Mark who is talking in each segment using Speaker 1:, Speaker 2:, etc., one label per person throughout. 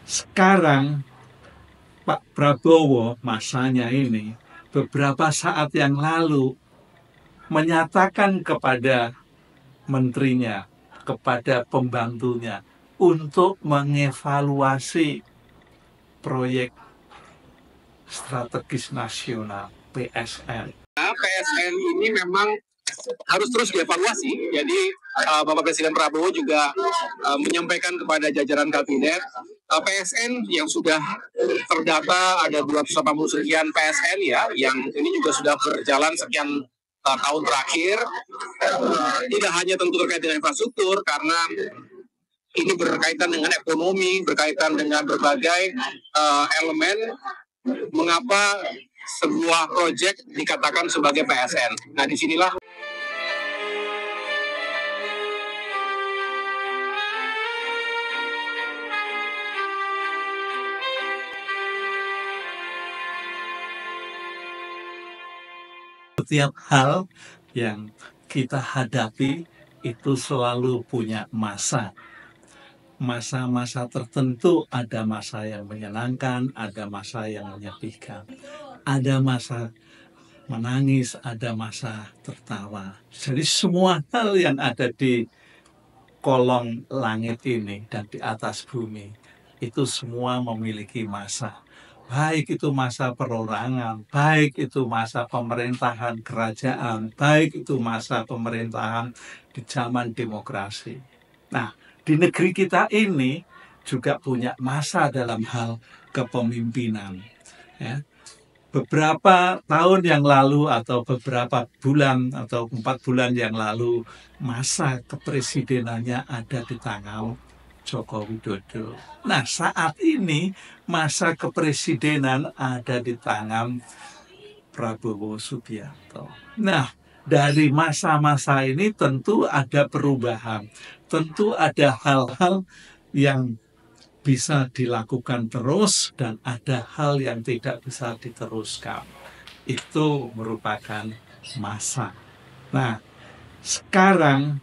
Speaker 1: Sekarang Pak Prabowo masanya ini beberapa saat yang lalu menyatakan kepada menterinya, kepada pembantunya untuk mengevaluasi proyek strategis nasional PSN.
Speaker 2: PSN ini memang harus terus dievaluasi. Jadi Bapak Presiden Prabowo juga menyampaikan kepada jajaran kabinet PSN yang sudah terdata ada 280 sekian PSN ya, yang ini juga sudah berjalan sekian tahun terakhir. Tidak hanya tentu terkait dengan infrastruktur, karena ini berkaitan dengan ekonomi, berkaitan dengan berbagai elemen. Mengapa sebuah proyek dikatakan sebagai PSN? Nah, disinilah
Speaker 1: setiap hal yang kita hadapi itu selalu punya masa. Masa-masa tertentu, ada masa yang menyenangkan, ada masa yang menyedihkan, ada masa menangis, ada masa tertawa. Jadi semua hal yang ada di kolong langit ini dan di atas bumi itu semua memiliki masa. Baik itu masa perorangan, baik itu masa pemerintahan kerajaan, baik itu masa pemerintahan di zaman demokrasi. Nah, di negeri kita ini juga punya masa dalam hal kepemimpinan. Ya. Beberapa tahun yang lalu atau beberapa bulan atau 4 bulan yang lalu, masa kepresidenannya ada di tangan Joko Widodo. Nah, saat ini masa kepresidenan ada di tangan Prabowo Subianto. Nah, dari masa-masa ini tentu ada perubahan, tentu ada hal-hal yang bisa dilakukan terus dan ada hal yang tidak bisa diteruskan. Itu merupakan masa. Nah, sekarang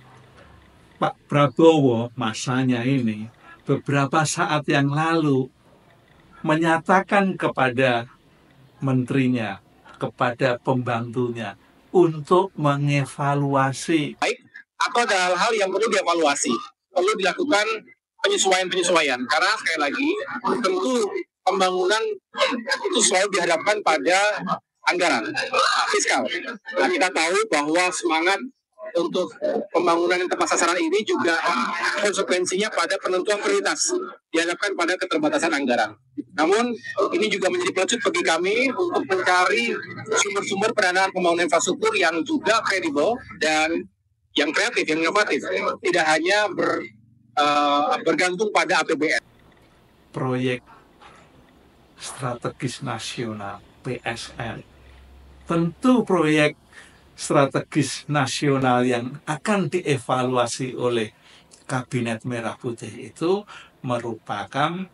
Speaker 1: Pak Prabowo masanya ini beberapa saat yang lalu menyatakan kepada menterinya, kepada pembantunya untuk mengevaluasi.
Speaker 2: atau ada hal-hal yang perlu dievaluasi, perlu dilakukan penyesuaian-penyesuaian. Karena sekali lagi, tentu pembangunan itu selalu dihadapkan pada anggaran fiskal. Nah, kita tahu bahwa semangat untuk pembangunan yang tepat sasaran ini juga konsekuensinya pada penentuan prioritas, dihadapkan pada keterbatasan anggaran. Namun ini juga menjadi pelecut bagi kami untuk mencari sumber-sumber pendanaan pembangunan infrastruktur yang juga kredibel dan yang kreatif, yang inovatif, tidak hanya bergantung pada APBN.
Speaker 1: Proyek strategis nasional PSN, tentu proyek strategis nasional yang akan dievaluasi oleh Kabinet Merah Putih itu merupakan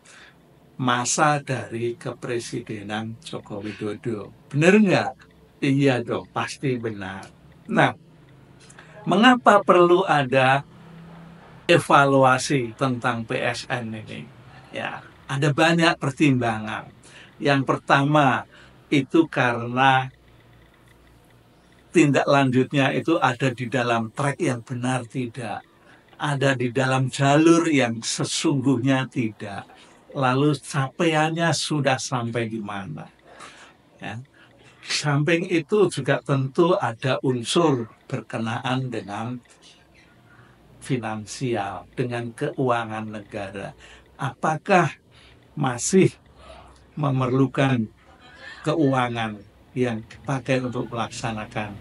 Speaker 1: masa dari kepresidenan Joko Widodo. Benar nggak? Iya dong, pasti benar. Nah, mengapa perlu ada evaluasi tentang PSN ini? Ya, ada banyak pertimbangan. Yang pertama itu karena tindak lanjutnya itu ada di dalam track yang benar tidak, ada di dalam jalur yang sesungguhnya tidak. Lalu capaiannya sudah sampai di mana? Ya. Samping itu juga tentu ada unsur berkenaan dengan finansial, dengan keuangan negara. Apakah masih memerlukan keuangan yang dipakai untuk melaksanakan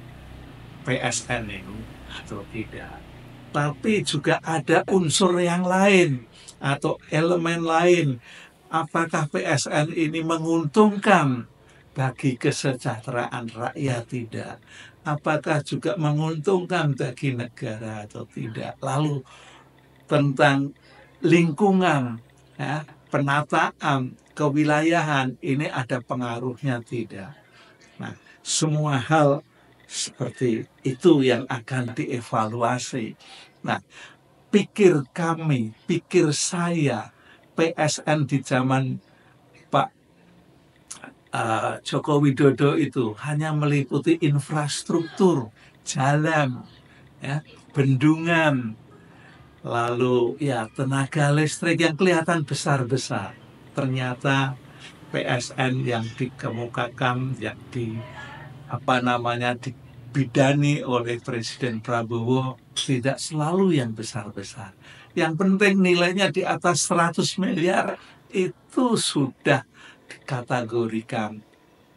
Speaker 1: PSN ini atau tidak? Tapi juga ada unsur yang lain atau elemen lain. Apakah PSN ini menguntungkan bagi kesejahteraan rakyat tidak? Apakah juga menguntungkan bagi negara atau tidak? Lalu tentang lingkungan, ya, penataan, kewilayahan, ini ada pengaruhnya tidak? Nah, semua hal seperti itu yang akan dievaluasi. Nah, pikir kami, pikir saya, PSN di zaman Pak Joko Widodo itu hanya meliputi infrastruktur, jalan, ya, bendungan, lalu ya tenaga listrik yang kelihatan besar-besar. Ternyata PSN yang dikemukakan, yang dibidani oleh Presiden Prabowo tidak selalu yang besar-besar. Yang penting nilainya di atas 100 miliar itu sudah dikategorikan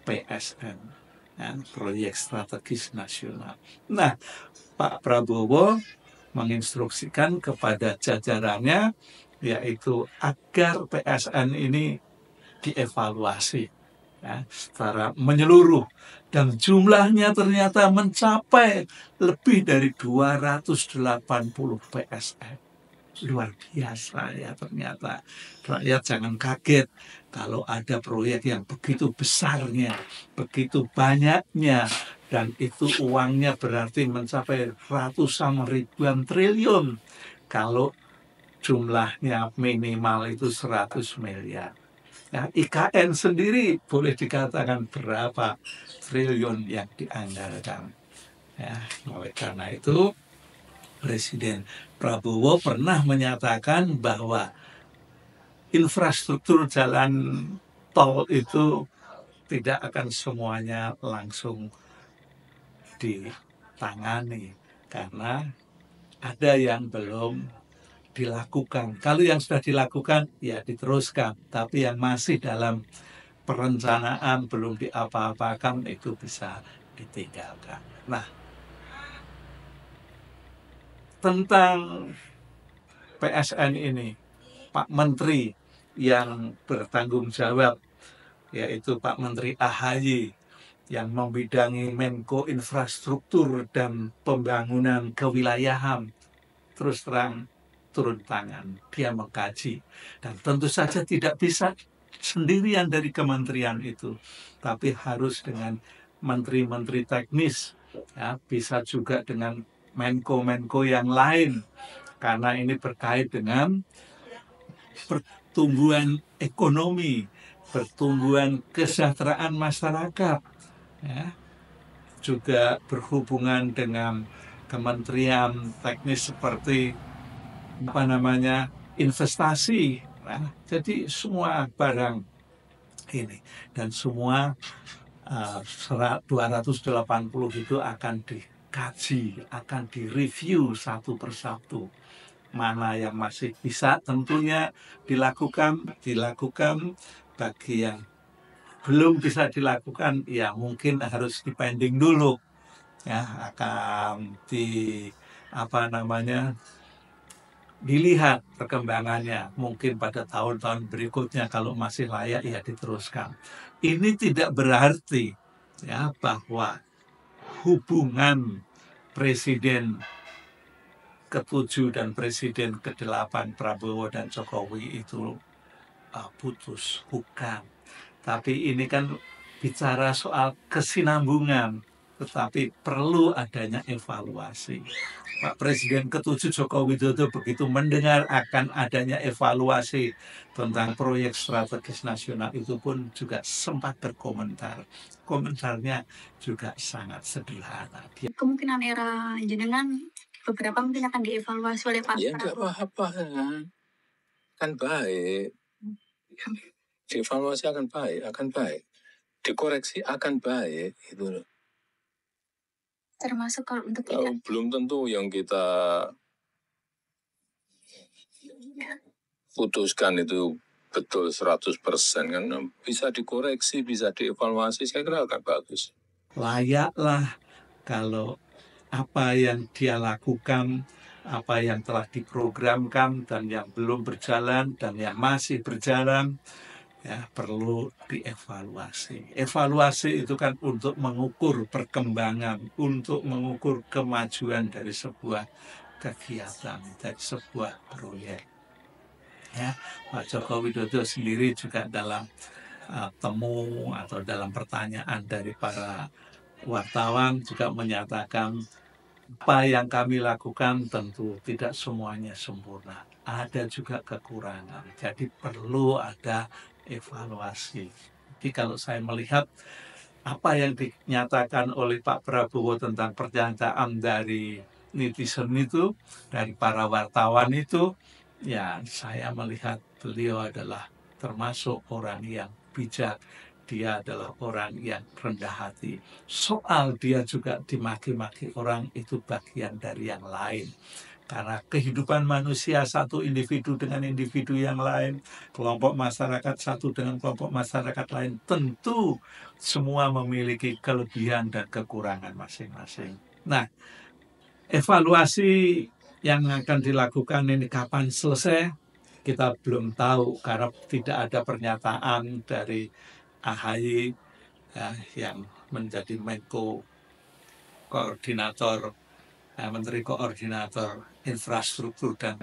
Speaker 1: PSN, ya, proyek strategis nasional. Nah, Pak Prabowo menginstruksikan kepada jajarannya yaitu agar PSN ini dievaluasi, ya, secara menyeluruh, dan jumlahnya ternyata mencapai lebih dari 280 PSN. Luar biasa ya, ternyata rakyat jangan kaget kalau ada proyek yang begitu besarnya, begitu banyaknya, dan itu uangnya berarti mencapai ratusan ribuan triliun kalau jumlahnya minimal itu 100 miliar. Nah, IKN sendiri boleh dikatakan berapa triliun yang dianggarkan. Ya, oleh karena itu Presiden Prabowo pernah menyatakan bahwa infrastruktur jalan tol itu tidak akan semuanya langsung ditangani karena ada yang belum dilakukan. Kalau yang sudah dilakukan ya diteruskan, tapi yang masih dalam perencanaan belum diapa-apakan itu bisa ditinggalkan. Nah, tentang PSN ini, Pak Menteri yang bertanggung jawab yaitu Pak Menteri AHY yang membidangi Menko Infrastruktur dan Pembangunan Kewilayahan, terus terang turun tangan, dia mengkaji, dan tentu saja tidak bisa sendirian dari kementerian itu, tapi harus dengan menteri-menteri teknis, ya, bisa juga dengan menko-menko yang lain, karena ini berkait dengan pertumbuhan ekonomi, pertumbuhan kesejahteraan masyarakat, ya, juga berhubungan dengan kementerian teknis seperti investasi. Nah, jadi semua barang ini dan semua 280 itu akan dikaji, akan direview satu persatu. Mana yang masih bisa tentunya dilakukan, bagi yang belum bisa dilakukan ya mungkin harus dipending dulu, ya, akan dilihat perkembangannya, mungkin pada tahun-tahun berikutnya kalau masih layak ya diteruskan. Ini tidak berarti ya bahwa hubungan Presiden ke-7 dan Presiden ke-8 Prabowo dan Jokowi itu putus, bukan. Tapi ini kan bicara soal kesinambungan, tetapi perlu adanya evaluasi. Pak Presiden ke-7 Joko Widodo begitu mendengar akan adanya evaluasi tentang proyek strategis nasional itu pun juga sempat berkomentar. Komentarnya juga sangat sederhana.
Speaker 3: Kemungkinan era jenengan beberapa mungkin akan dievaluasi oleh Pak
Speaker 4: Ya nggak apa-apa kan baik. Dievaluasi akan baik. Dikoreksi akan baik itu loh.
Speaker 3: termasuk kalau untuk
Speaker 4: Belum tentu yang kita putuskan itu betul 100% kan, bisa dikoreksi, bisa dievaluasi, saya kira akan bagus.
Speaker 1: Layaklah kalau apa yang dia lakukan, apa yang telah diprogramkan dan yang belum berjalan dan yang masih berjalan, ya, perlu dievaluasi. Evaluasi itu kan untuk mengukur perkembangan, untuk mengukur kemajuan dari sebuah kegiatan, dari sebuah proyek. Ya, Pak Joko Widodo sendiri juga dalam temu atau dalam pertanyaan dari para wartawan juga menyatakan apa yang kami lakukan tentu tidak semuanya sempurna. ada juga kekurangan. Jadi perlu ada evaluasi. Jadi kalau saya melihat apa yang dinyatakan oleh Pak Prabowo tentang pernyataan dari netizen itu, dari para wartawan itu, ya saya melihat beliau adalah termasuk orang yang bijak. Dia adalah orang yang rendah hati. Soal dia juga dimaki-maki orang itu bagian dari yang lain. Karena kehidupan manusia satu individu dengan individu yang lain, kelompok masyarakat satu dengan kelompok masyarakat lain, tentu semua memiliki kelebihan dan kekurangan masing-masing. Nah, evaluasi yang akan dilakukan ini kapan selesai, kita belum tahu karena tidak ada pernyataan dari AHY ya, yang menjadi Menko Koordinator, Menteri Koordinator Infrastruktur dan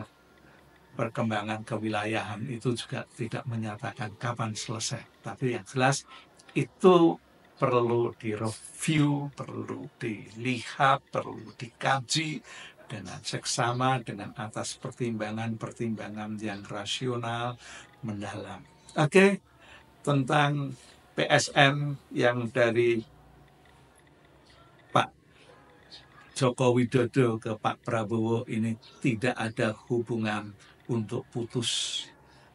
Speaker 1: Perkembangan Kewilayahan itu juga tidak menyatakan kapan selesai. Tapi yang jelas itu perlu direview, perlu dilihat, perlu dikaji dengan seksama, dengan atas pertimbangan-pertimbangan yang rasional, mendalam. Oke, tentang PSN yang dari Pak Joko Widodo ke Pak Prabowo ini tidak ada hubungan untuk putus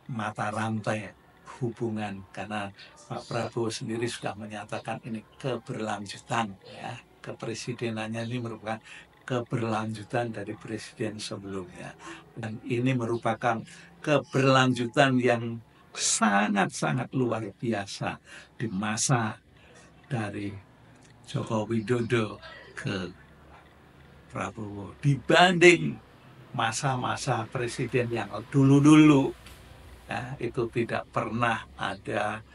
Speaker 1: mata rantai hubungan, karena Pak Prabowo sendiri sudah menyatakan ini keberlanjutan ya, kepresidenannya ini merupakan keberlanjutan dari presiden sebelumnya, dan ini merupakan keberlanjutan yang sangat-sangat luar biasa di masa dari Joko Widodo ke Prabowo dibanding masa-masa presiden yang dulu-dulu. Ya, itu tidak pernah ada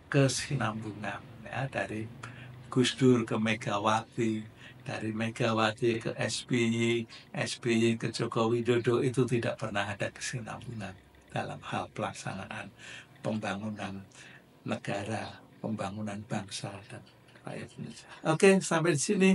Speaker 1: kesinambungan ya, dari Gus Dur ke Megawati, dari Megawati ke SBY, SBY ke Joko Widodo, itu tidak pernah ada kesinambungan dalam hal pelaksanaan pembangunan negara, pembangunan bangsa dan rakyat Indonesia. Oke, sampai di sini.